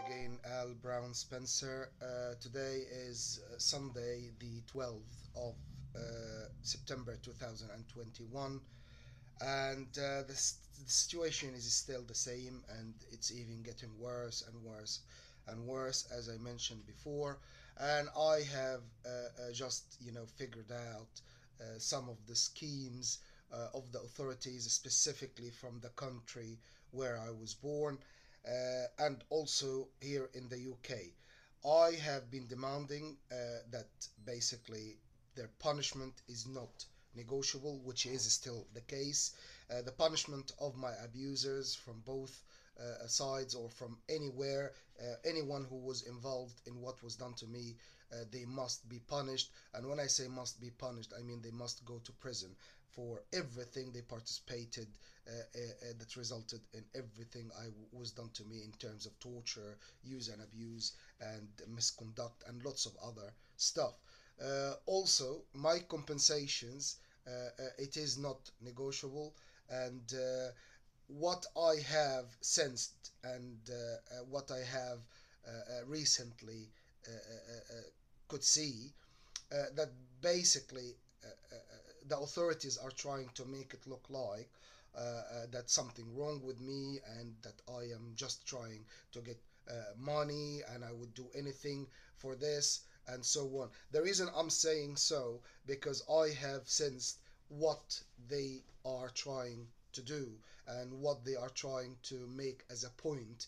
Again, Al Brown Spencer. Today is Sunday, the 12th of September 2021, and the situation is still the same, and it's even getting worse and worse and worse, as I mentioned before. And I have just figured out some of the schemes of the authorities, specifically from the country where I was born, and also here in the UK. I have been demanding that basically their punishment is not negotiable, which is still the case. The punishment of my abusers from both sides or from anywhere, anyone who was involved in what was done to me, they must be punished. And when I say must be punished, I mean they must go to prison for everything they participated that resulted in everything was done to me in terms of torture, use and abuse, and misconduct, and lots of other stuff. Also, my compensations, it is not negotiable, and what I have sensed and what I have recently could see that basically the authorities are trying to make it look like that something wrong with me and that I am just trying to get money and I would do anything for this and so on. The reason I'm saying so because I have sensed what they are trying to do and what they are trying to make as a point.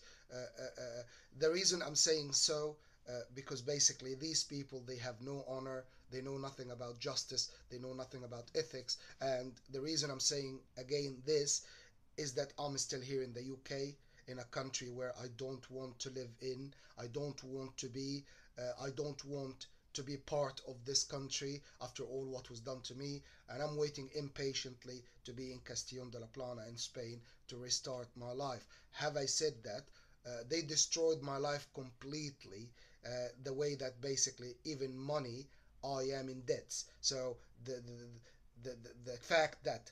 The reason I'm saying so because basically these people, they have no honor, they know nothing about justice, they know nothing about ethics. And the reason I'm saying again this is that I'm still here in the UK, in a country where I don't want to live in, I don't want to be, I don't want to be part of this country after all what was done to me, and I'm waiting impatiently to be in Castellón de la Plana in Spain to restart my life. Have I said that? They destroyed my life completely, the way that basically even money I am in debts. So the fact that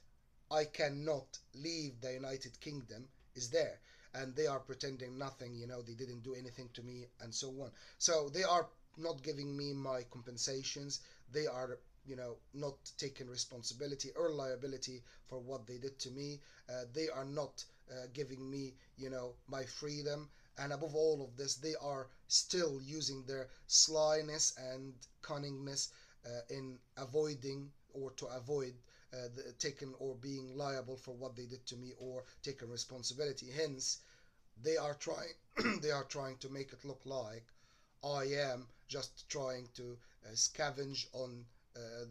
I cannot leave the United Kingdom is there, and they are pretending nothing. They didn't do anything to me, and so on. So they are not giving me my compensations. They are not taking responsibility or liability for what they did to me. They are not giving me my freedom, and above all of this they are still using their slyness and cunningness in avoiding or to avoid taking or being liable for what they did to me or taking responsibility. Hence they are trying they are trying to make it look like I am just trying to scavenge on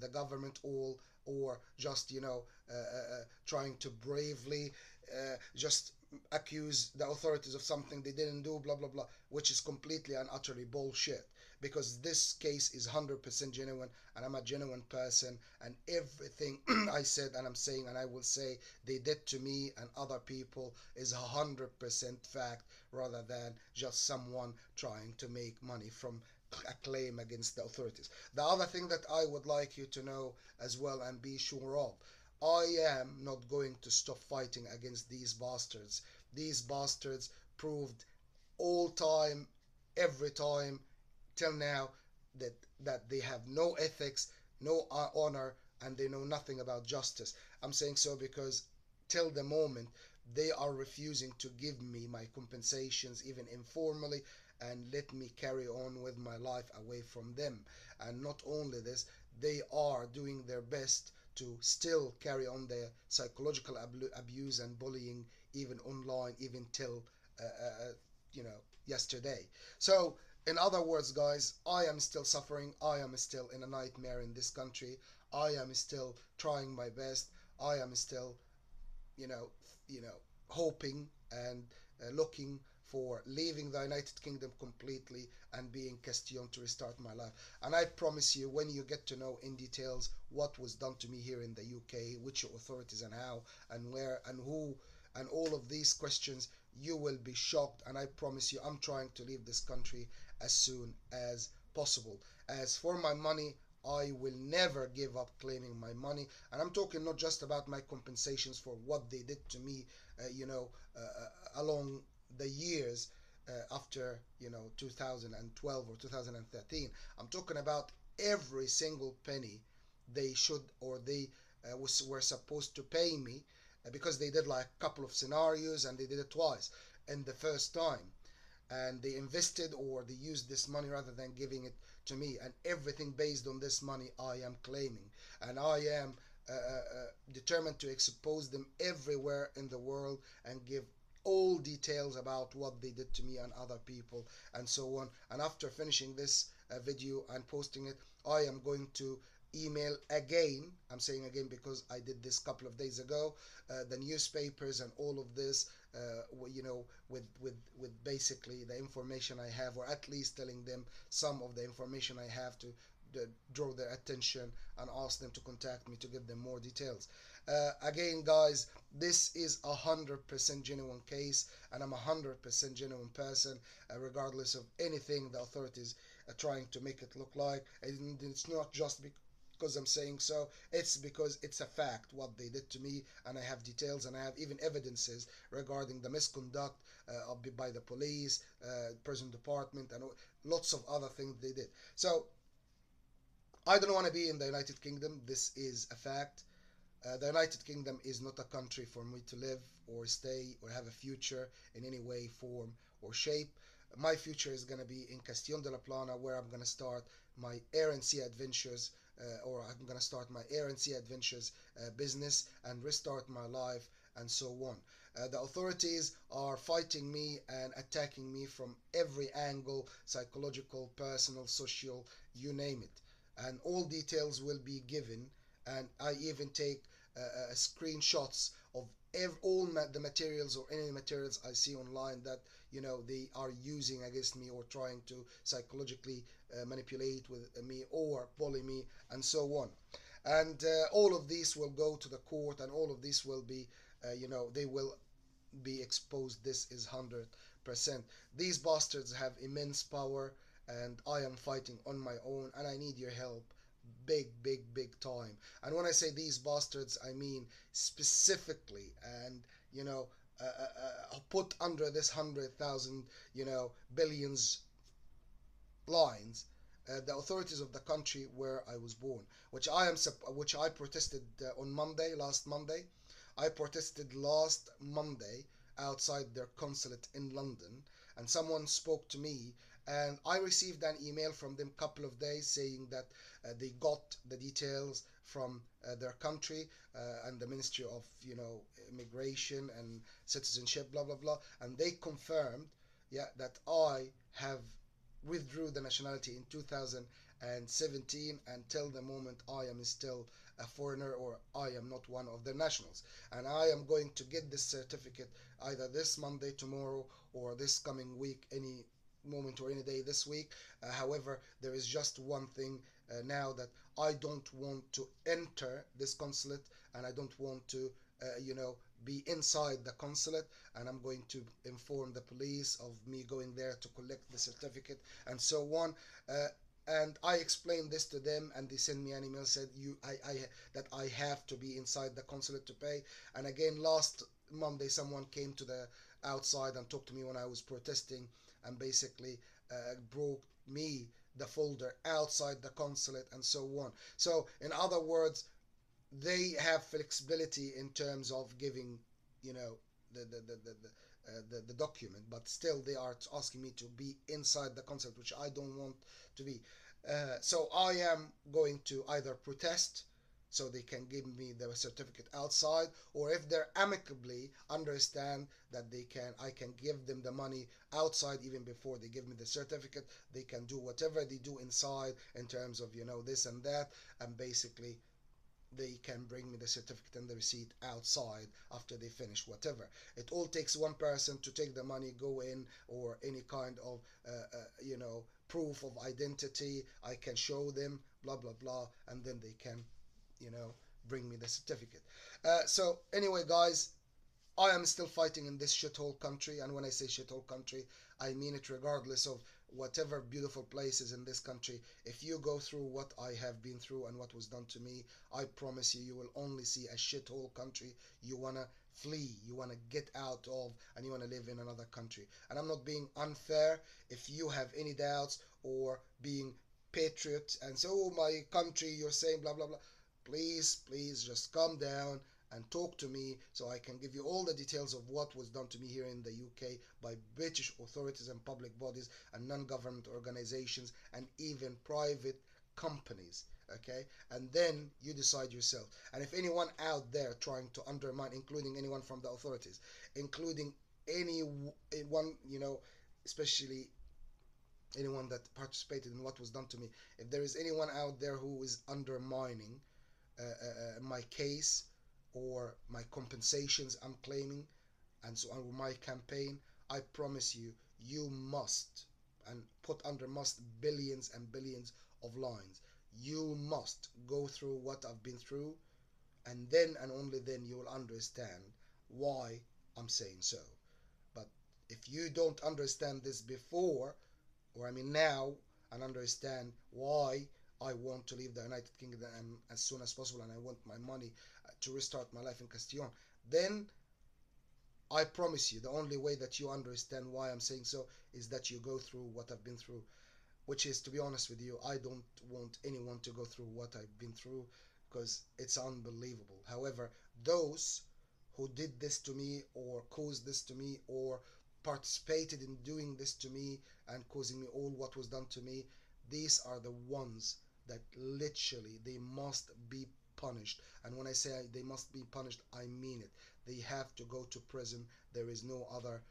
the government all, or just trying to bravely just accuse the authorities of something they didn't do, blah blah blah, which is completely and utterly bullshit. Because this case is 100% genuine, and I'm a genuine person, and everything I said and I'm saying and I will say they did to me and other people is 100% fact, rather than just someone trying to make money from a claim against the authorities. The other thing that I would like you to know as well and be sure of, I am not going to stop fighting against these bastards. These bastards proved all time, every time, till now, that they have no ethics, no honor, and they know nothing about justice. I'm saying so because till the moment they are refusing to give me my compensations even informally and let me carry on with my life away from them. And not only this, they are doing their best to still carry on their psychological abuse and bullying even online, even till yesterday. So in other words, guys, I am still suffering. I am still in a nightmare in this country. I am still trying my best. I am still you know, hoping and looking for leaving the United Kingdom completely and being Castillon to restart my life. And I promise you, when you get to know in details what was done to me here in the UK, which authorities and how and where and who and all of these questions, you will be shocked. And I promise you, I'm trying to leave this country as soon as possible. As for my money, I will never give up claiming my money. And I'm talking not just about my compensations for what they did to me, along the years. after 2012 or 2013. I'm talking about every single penny they should, or they were supposed to pay me, because they did like a couple of scenarios and they did it twice. And the first time, and they invested or they used this money rather than giving it to me, and everything based on this money I am claiming, and I am determined to expose them everywhere in the world and give all details about what they did to me and other people and so on. And after finishing this video and posting it, I am going to email again. I'm saying again because I did this a couple of days ago, the newspapers and all of this, with basically the information I have, or at least telling them some of the information I have to draw their attention and ask them to contact me to give them more details. Again, guys, this is 100% genuine case, and I'm 100% genuine person, regardless of anything the authorities are trying to make it look like. And it's not just because I'm saying so, it's because it's a fact what they did to me, and I have details and I have even evidences regarding the misconduct by the police, prison department, and lots of other things they did. So I don't want to be in the United Kingdom. This is a fact. The United Kingdom is not a country for me to live or stay or have a future in any way, form, or shape. My future is going to be in Castillon de la Plana, where I'm going to start my air and sea adventures, or I'm going to start my air and sea adventures business and restart my life and so on. The authorities are fighting me and attacking me from every angle: psychological, personal, social, you name it. And all details will be given, and I even take screenshots of all the materials or any materials I see online that they are using against me or trying to psychologically manipulate with me or bully me and so on. And all of these will go to the court, and all of these will be, they will be exposed. This is 100%. These bastards have immense power, and I am fighting on my own, and I need your help big, big, big time. And when I say these bastards, I mean specifically, and put under this 100,000, billions lines, the authorities of the country where I was born, which I protested on Monday, last Monday. I protested last Monday outside their consulate in London, and someone spoke to me, and I received an email from them a couple of days saying that they got the details from their country and the Ministry of Immigration and Citizenship, blah blah blah, and they confirmed, yeah, that I have withdrew the nationality in 2017 until the moment I am still a foreigner, or I am not one of the nationals. And I am going to get this certificate either this Monday, tomorrow, or this coming week, any moment or any day this week. However, there is just one thing now, that I don't want to enter this consulate, and I don't want to, be inside the consulate, and I'm going to inform the police of me going there to collect the certificate and so on. And I explained this to them, and they sent me an email said that I have to be inside the consulate to pay. And again, last Monday, someone came to the outside and talked to me when I was protesting, and basically broke me the folder outside the consulate and so on. So in other words, they have flexibility in terms of giving, the document, but still they are asking me to be inside the concept, which I don't want to be. So I am going to either protest so they can give me the certificate outside, or if they're amicably understand that I can give them the money outside even before they give me the certificate, they can do whatever they do inside in terms of this and that, and basically they can bring me the certificate and the receipt outside after they finish whatever. It all takes one person to take the money, go in, or any kind of proof of identity I can show them, blah blah blah, and then they can, you know bring me the certificate. So anyway, guys, I am still fighting in this shithole country, and when I say shithole country, I mean it regardless of whatever beautiful places in this country. If you go through what I have been through and what was done to me, I promise you, you will only see a shithole country you wanna flee, you wanna get out of, and you wanna live in another country. And I'm not being unfair. If you have any doubts or being patriot and so, oh, my country, you're saying blah blah blah, please, please just calm down and talk to me so I can give you all the details of what was done to me here in the UK by British authorities and public bodies and non-government organizations and even private companies. Okay, and then you decide yourself. And if anyone out there trying to undermine, including anyone from the authorities, including anyone, especially anyone that participated in what was done to me, if there is anyone out there who is undermining my case or my compensations I'm claiming and so on, my campaign, I promise you, you must, and put under must billions and billions of lines, you must go through what I've been through, and then and only then you will understand why I'm saying so. But if you don't understand this before, or I mean now, and understand why I want to leave the United Kingdom as soon as possible, and I want my money to restart my life in Castillon, then I promise you the only way that you understand why I'm saying so is that you go through what I've been through, which is, to be honest with you, I don't want anyone to go through what I've been through because it's unbelievable. However, those who did this to me or caused this to me or participated in doing this to me and causing me all what was done to me, these are the ones that literally they must be punished. And when I say they must be punished, I mean it. They have to go to prison. There is no other,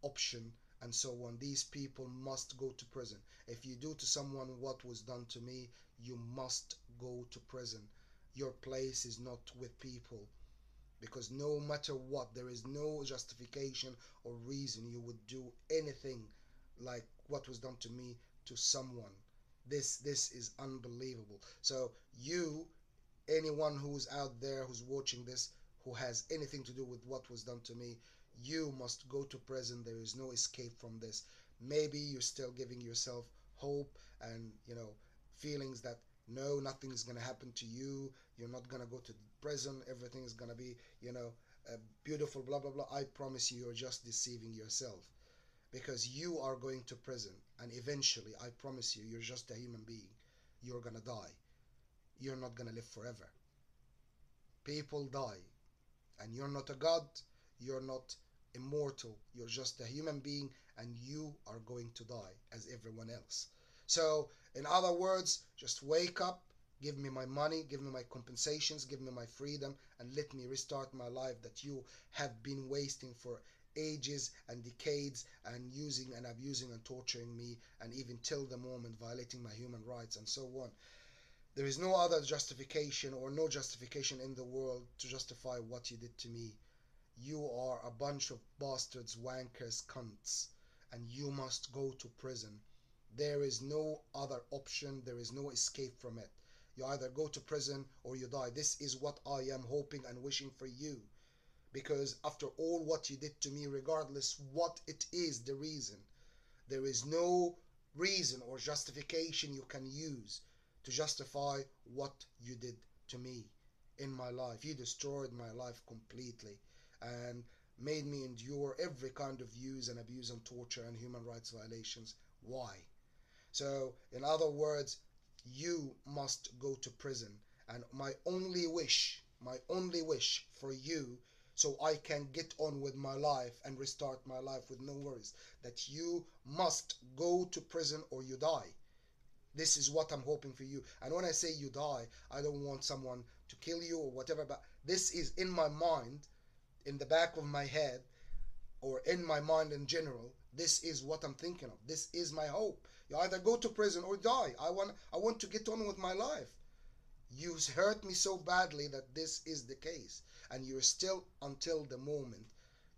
option, and so on. These people must go to prison. If you do to someone what was done to me, you must go to prison. Your place is not with people, because no matter what, there is no justification or reason you would do anything like what was done to me to someone. This is unbelievable. So you, anyone who's out there who's watching this, who has anything to do with what was done to me, you must go to prison. There is no escape from this. Maybe you're still giving yourself hope and feelings that no, nothing is gonna happen to you. You're not gonna go to prison. Everything is gonna be beautiful. Blah blah blah. I promise you, you're just deceiving yourself, because you are going to prison, and eventually, I promise you, you're just a human being. You're gonna die. You're not gonna live forever. People die, and you're not a god. You're not immortal. You're just a human being, and you are going to die as everyone else. So, in other words, just wake up, give me my money, give me my compensations, give me my freedom, and let me restart my life that you have been wasting for ages and decades, and using and abusing and torturing me, and even till the moment violating my human rights and so on. There is no other justification or no justification in the world to justify what you did to me. You are a bunch of bastards, wankers, cunts, and you must go to prison. There is no other option, there is no escape from it. You either go to prison or you die. This is what I am hoping and wishing for you. Because after all what you did to me, regardless what it is, the reason, there is no reason or justification you can use to justify what you did to me in my life. You destroyed my life completely and made me endure every kind of use and abuse and torture and human rights violations. Why? So, in other words, you must go to prison. And my only wish for you, so I can get on with my life and restart my life with no worries, that you must go to prison or you die. This is what I'm hoping for you. And when I say you die, I don't want someone to kill you or whatever, but this is in my mind, in the back of my head, or in my mind in general. This is what I'm thinking of. This is my hope. You either go to prison or die. I want to get on with my life. You hurt me so badly that this is the case, and you're still, until the moment,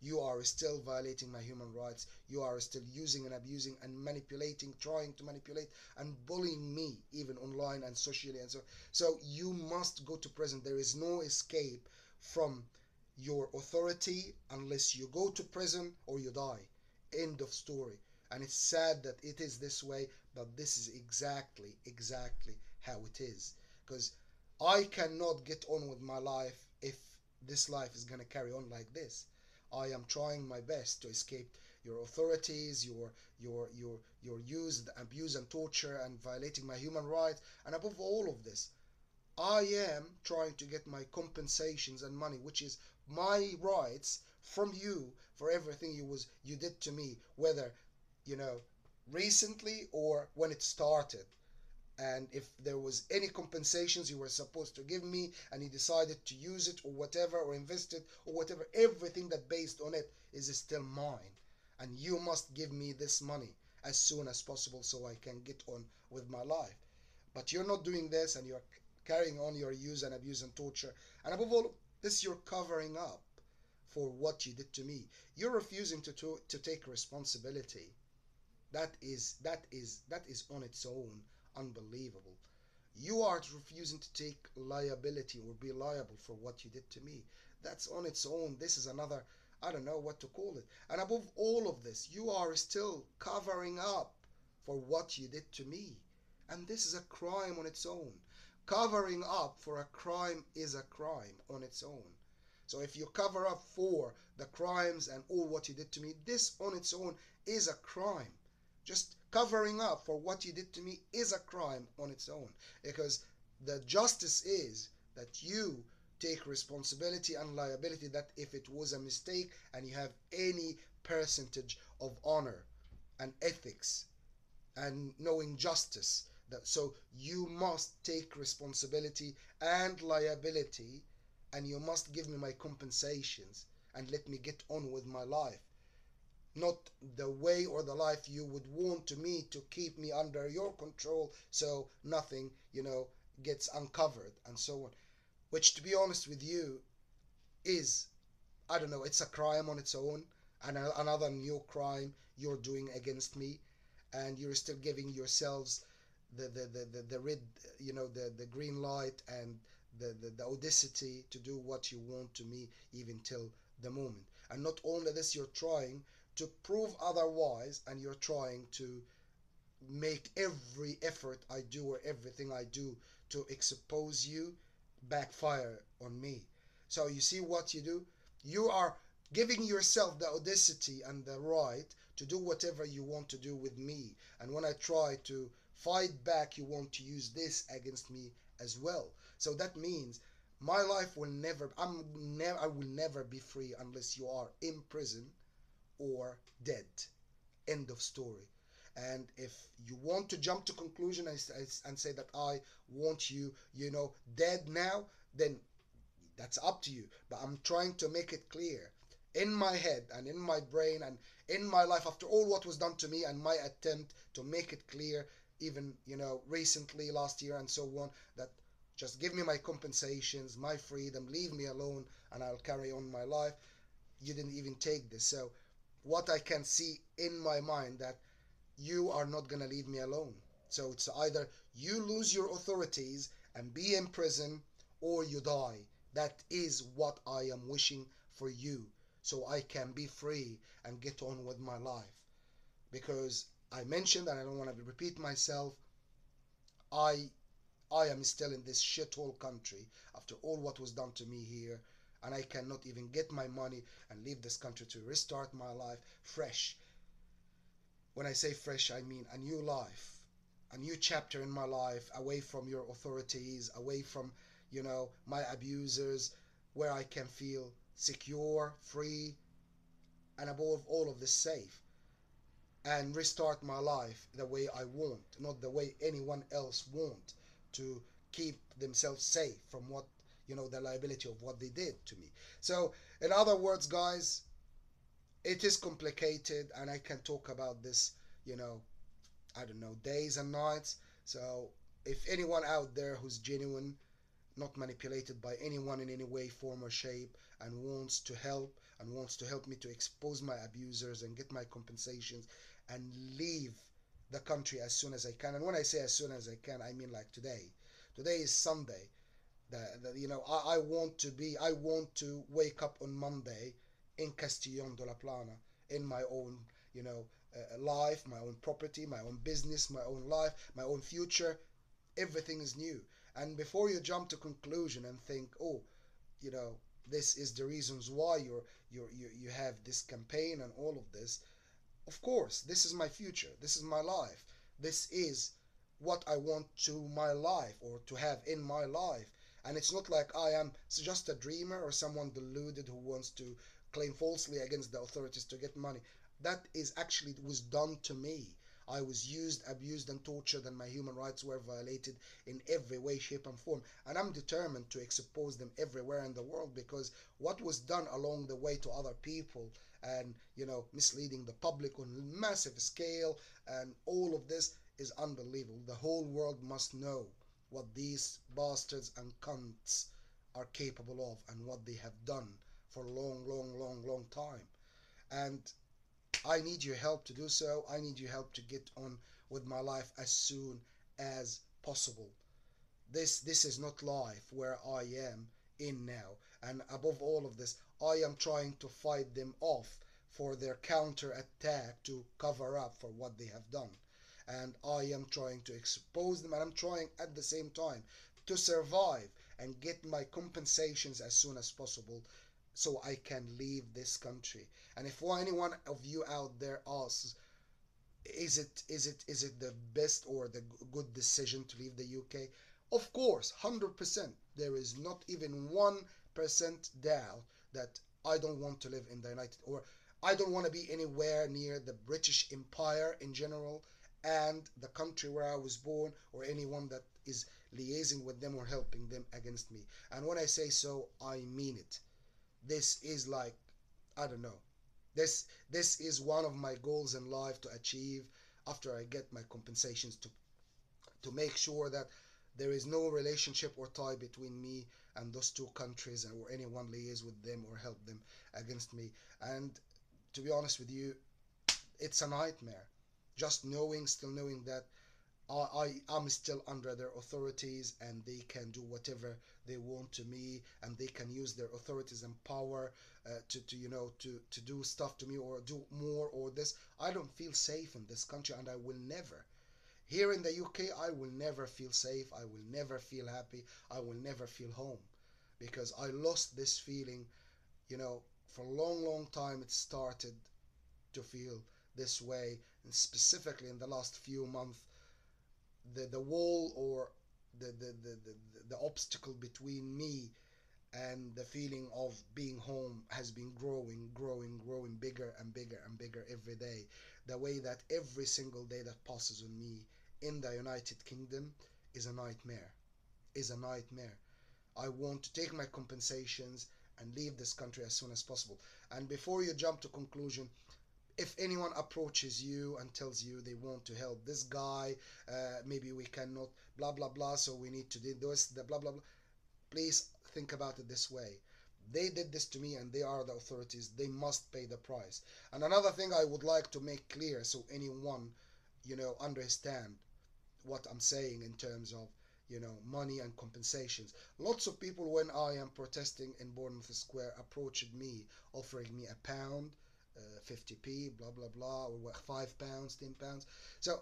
you are still violating my human rights. You are still using and abusing and manipulating, trying to manipulate and bullying me, even online and socially and so. So you must go to prison. There is no escape from your authority unless you go to prison or you die. End of story. And it's sad that it is this way, but this is exactly how it is. Because I cannot get on with my life if this life is gonna carry on like this. I am trying my best to escape your authorities, your use, abuse and torture and violating my human rights, and above all of this, I am trying to get my compensations and money, which is my rights from you for everything you did to me, whether you know recently or when it started. And if there was any compensations you were supposed to give me and you decided to use it or whatever or invest it or whatever, everything that based on it is still mine, and you must give me this money as soon as possible so I can get on with my life. But you're not doing this, and you're carrying on your use and abuse and torture, and above all this, you're covering up for what you did to me. You're refusing to take responsibility. That is on its own unbelievable. You are refusing to take liability or be liable for what you did to me. That's on its own. This is another, I don't know what to call it. And above all of this, you are still covering up for what you did to me. And this is a crime on its own. Covering up for a crime is a crime on its own. So if you cover up for the crimes and all what you did to me, this on its own is a crime. Just covering up for what you did to me is a crime on its own, because the justice is that you take responsibility and liability, that if it was a mistake and you have any percentage of honor and ethics and knowing justice, that so you must take responsibility and liability, and you must give me my compensations and let me get on with my life, not the way or the life you would want to me to keep me under your control so nothing gets uncovered and so on, which to be honest with you is, I don't know, it's a crime on its own, and another new crime you're doing against me, and you're still giving yourselves the red, the green light and the audacity to do what you want to me even till the moment. And not only this, you're trying to prove otherwise, and you're trying to make every effort I do or everything I do to expose you backfire on me. So you see what you do? You are giving yourself the audacity and the right to do whatever you want to do with me. And when I try to fight back, you want to use this against me as well. So that means my life will never, I will never be free unless you are in prison or dead. End of story. And if you want to jump to conclusion and say that I want you, dead now, then that's up to you. But I'm trying to make it clear in my head and in my brain and in my life, after all what was done to me and my attempt to make it clear, even recently last year and so on, that just give me my compensations, my freedom, leave me alone, and I'll carry on my life. You didn't even take this. So what I can see in my mind, that you are not gonna leave me alone. So it's either you lose your authorities and be in prison, or you die. That is what I am wishing for you, so I can be free and get on with my life. Because I mentioned, and I don't want to repeat myself, I I am still in this shithole country after all what was done to me here, and I cannot even get my money and leave this country to restart my life fresh. When I say fresh, I mean a new life, a new chapter in my life, away from your authorities, away from, my abusers, where I can feel secure, free, and above all of this, safe, and restart my life the way I want, not the way anyone else want, to keep themselves safe from what, the liability of what they did to me. So, in other words, guys, it is complicated, and I can talk about this, you know, I don't know, days and nights. So, if anyone out there who's genuine, not manipulated by anyone in any way, form, or shape, and wants to help, and wants to help me to expose my abusers and get my compensations and leave the country as soon as I can. And when I say as soon as I can, I mean like today. Today is Sunday. I want to be, I want to wake up on Monday in Castellón de la Plana, in my own, life, my own property, my own business, my own life, my own future. Everything is new. And before you jump to conclusion and think, oh, you know, this is the reasons why you have this campaign and all of this. Of course, this is my future. This is my life. This is what I want to my life or to have in my life. And it's not like I am just a dreamer or someone deluded who wants to claim falsely against the authorities to get money. That is actually was done to me. I was used, abused, and tortured, and my human rights were violated in every way, shape, and form. And I'm determined to expose them everywhere in the world because what was done along the way to other people and misleading the public on massive scale and all of this is unbelievable. The whole world must know what these bastards and cunts are capable of and what they have done for a long, long, long, long time. And I need your help to do so. I need your help to get on with my life as soon as possible. This is not life where I am in now. And above all of this, I am trying to fight them off for their counter attack to cover up for what they have done. And I am trying to expose them and I'm trying at the same time to survive and get my compensations as soon as possible so I can leave this country. And if anyone of you out there asks, is it the best or the good decision to leave the UK? Of course, 100%. There is not even 1% doubt that I don't want to live in the United or I don't want to be anywhere near the British Empire in general and the country where I was born or anyone that is liaising with them or helping them against me. And when I say so, I mean it. This is like, I don't know, this is one of my goals in life to achieve after I get my compensations to make sure that there is no relationship or tie between me and those two countries or anyone liaise with them or help them against me. And to be honest with you, it's a nightmare. Just still knowing that I'm still under their authorities and they can do whatever they want to me and they can use their authorities and power to do stuff to me or do more or this. I don't feel safe in this country and I will never. Here in the UK, I will never feel safe. I will never feel happy. I will never feel home because I lost this feeling, for a long, long time it started to feel this way. And specifically in the last few months, the wall or the obstacle between me and the feeling of being home has been growing bigger and bigger and bigger every day. The way that every single day that passes on me in the United Kingdom is a nightmare. Is a nightmare. I want to take my compensations and leave this country as soon as possible. And before you jump to conclusion, if anyone approaches you and tells you they want to help this guy, maybe we cannot, blah blah blah, so we need to do this, the blah blah blah. Please think about it this way. They did this to me and they are the authorities. They must pay the price. And another thing I would like to make clear so anyone, understand what I'm saying in terms of, money and compensations. Lots of people, when I am protesting in Bournemouth Square, approached me offering me a pound, 50p, blah blah blah, or what, £5, £10. So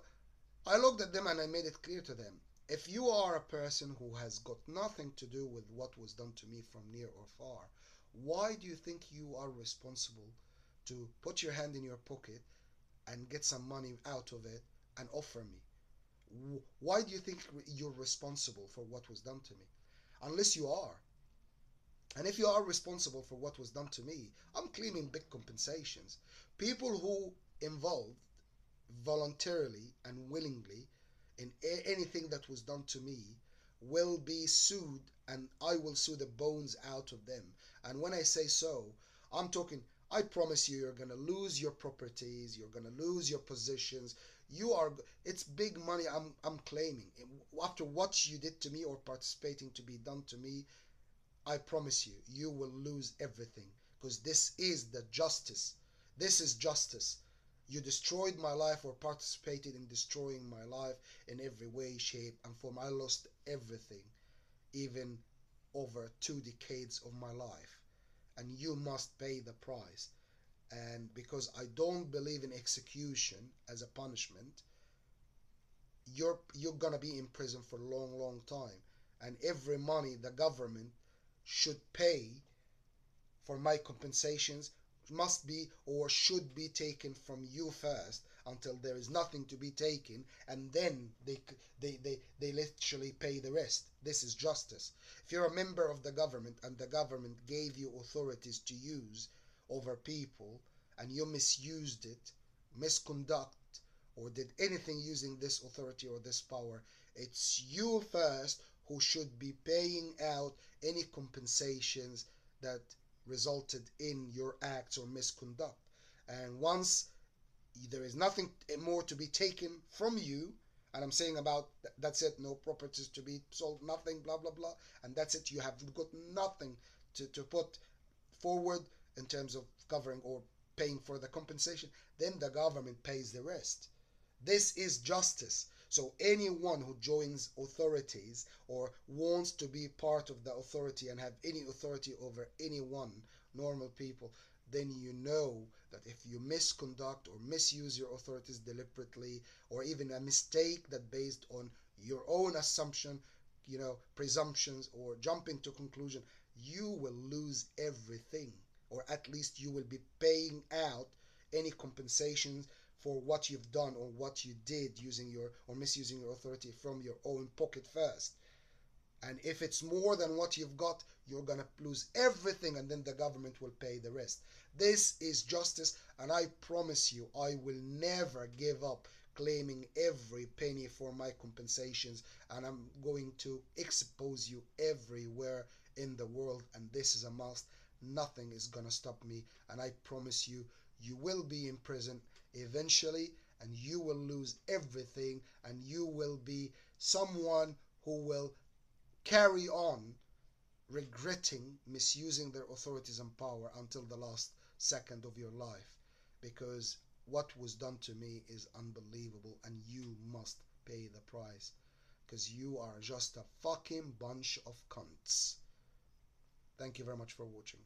I looked at them and I made it clear to them, if you are a person who has got nothing to do with what was done to me from near or far, why do you think you are responsible to put your hand in your pocket and get some money out of it and offer me? Why do you think you're responsible for what was done to me? Unless you are. And if you are responsible for what was done to me, I'm claiming big compensations. People who involved voluntarily and willingly in anything that was done to me will be sued and I will sue the bones out of them. And when I say so, I'm talking, I promise you, you're going to lose your properties, you're going to lose your positions. It's big money I'm claiming. After what you did to me or participating to be done to me, I promise you, you will lose everything because this is the justice. This is justice. You destroyed my life or participated in destroying my life in every way, shape, and form. I lost everything, even over 2 decades of my life, and you must pay the price. And because I don't believe in execution as a punishment, you're gonna be in prison for a long, long time. And every money the government should pay for my compensations must be or should be taken from you first until there is nothing to be taken, and then they literally pay the rest. This is justice. If you're a member of the government and the government gave you authorities to use over people and you misused it, misconduct, or did anything using this authority or this power, it's you first who should be paying out any compensations that resulted in your acts or misconduct. And once there is nothing more to be taken from you, and I'm saying about that's it, no properties to be sold, nothing, blah blah blah, and that's it, you have got nothing to put forward in terms of covering or paying for the compensation, then the government pays the rest. This is justice. So anyone who joins authorities or wants to be part of the authority and have any authority over anyone, normal people, then you know that if you misconduct or misuse your authorities deliberately, or even a mistake that based on your own assumption, presumptions, or jumping to conclusion, you will lose everything, or at least you will be paying out any compensations for what you've done or what you did using your or misusing your authority from your own pocket first. And if it's more than what you've got, you're gonna lose everything, and then the government will pay the rest. This is justice, and I promise you, I will never give up claiming every penny for my compensations, and I'm going to expose you everywhere in the world, and this is a must. Nothing is gonna stop me, and I promise you, you will be in prison eventually, and you will lose everything, and you will be someone who will carry on regretting misusing their authorities and power until the last second of your life, because what was done to me is unbelievable, and you must pay the price, because you are just a fucking bunch of cunts. Thank you very much for watching.